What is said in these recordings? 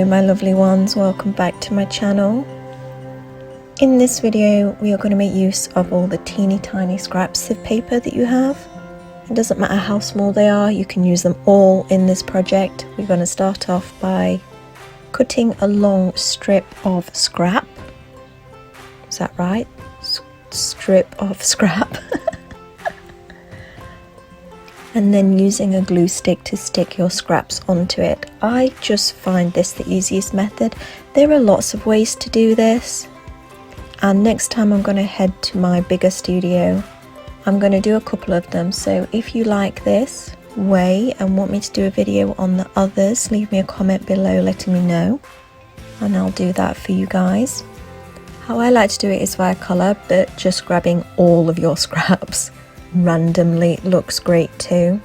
Hello my lovely ones, welcome back to my channel. In this video we are going to make use of all the teeny tiny scraps of paper that you have. It doesn't matter how small they are, you can use them all in this project. We're going to start off by cutting a long strip of scrap. Is that right? Strip of scrap. And then using a glue stick to stick your scraps onto it. I just find this the easiest method. There are lots of ways to do this, and next time I'm going to head to my bigger studio, I'm going to do a couple of them. So if you like this way and want me to do a video on the others, leave me a comment below letting me know, and I'll do that for you guys. How I like to do it is via colour, but just grabbing all of your scraps randomly looks great too.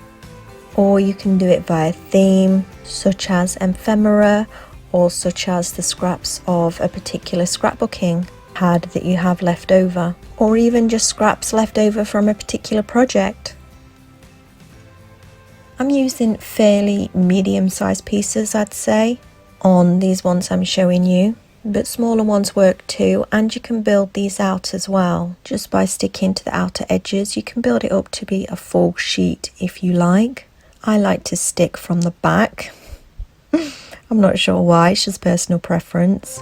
Or you can do it via theme, such as ephemera, or such as the scraps of a particular scrapbooking pad that you have left over, or even just scraps left over from a particular project. I'm using fairly medium-sized pieces, I'd say, on these ones I'm showing you. But smaller ones work too, and you can build these out as well just by sticking to the outer edges. You can build it up to be a full sheet if you like. I like to stick from the back. I'm not sure why, it's just personal preference.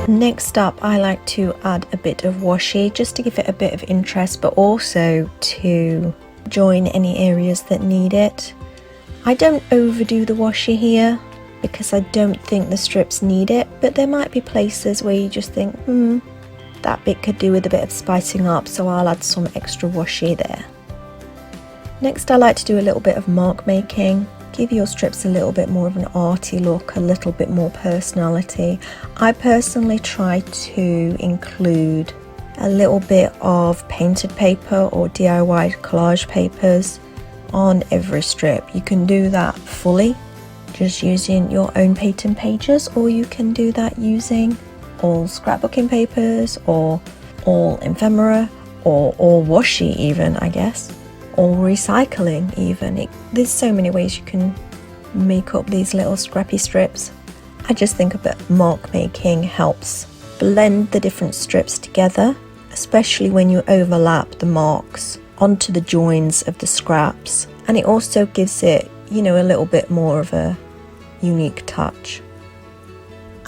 Next up, I like to add a bit of washi just to give it a bit of interest, but also to join any areas that need it. I don't overdo the washi here because I don't think the strips need it, but there might be places where you just think, that bit could do with a bit of spicing up, so I'll add some extra washi there. Next, I like to do a little bit of mark making. Give your strips a little bit more of an arty look, a little bit more personality. I personally try to include a little bit of painted paper or DIY collage papers on every strip. You can do that fully, just using your own pattern pages, or you can do that using all scrapbooking papers, or all ephemera, or all washi even, I guess. Or recycling even. There's so many ways you can make up these little scrappy strips. I just think a bit of mark making helps blend the different strips together, especially when you overlap the marks onto the joins of the scraps, and it also gives it, you know, a little bit more of a unique touch.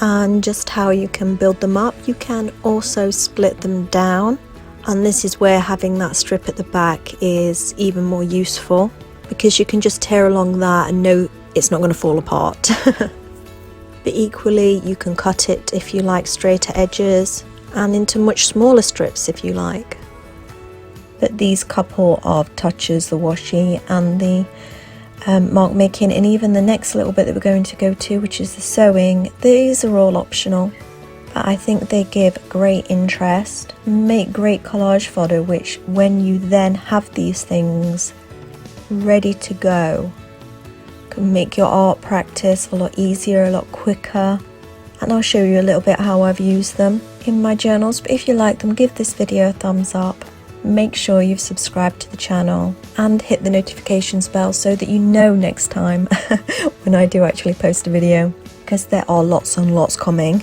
And just how you can build them up, you can also split them down. And this is where having that strip at the back is even more useful, because you can just tear along that and know it's not going to fall apart. But equally, you can cut it if you like straighter edges, and into much smaller strips if you like. But these couple of touches, the washi and the mark making, and even the next little bit that we're going to go to, which is the sewing, these are all optional. But I think they give great interest, make great collage fodder, which when you then have these things ready to go, can make your art practice a lot easier, a lot quicker. And I'll show you a little bit how I've used them in my journals. But if you like them, give this video a thumbs up. Make sure you've subscribed to the channel and hit the notifications bell so that you know next time when I do actually post a video, because there are lots and lots coming.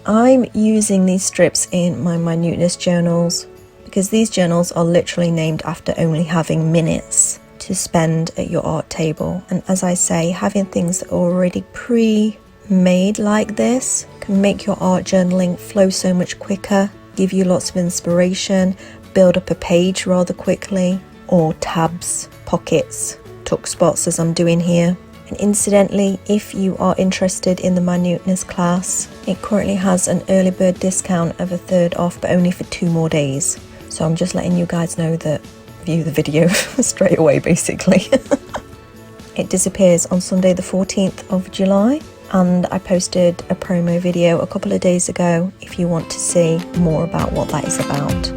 I'm using these strips in my minuteness journals because these journals are literally named after only having minutes to spend at your art table. And as I say, having things that are already pre-made like this can make your art journaling flow so much quicker, give you lots of inspiration, build up a page rather quickly, or tabs, pockets, tuck spots as I'm doing here. And incidentally, if you are interested in the minuteness class, it currently has an early bird discount of 1/3 off, but only for 2 more days. So I'm just letting you guys know that view the video straight away basically. It disappears on Sunday the 14th of July, and I posted a promo video a couple of days ago if you want to see more about what that is about.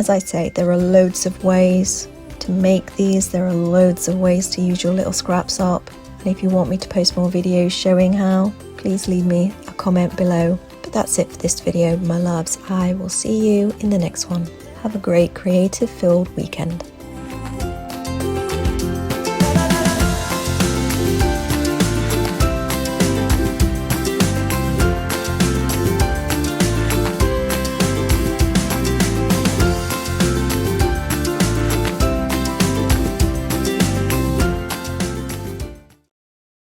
As I say, there are loads of ways to make these, there are loads of ways to use your little scraps up, and if you want me to post more videos showing how, please leave me a comment below. But that's it for this video, my loves. I will see you in the next one. Have a great creative filled weekend.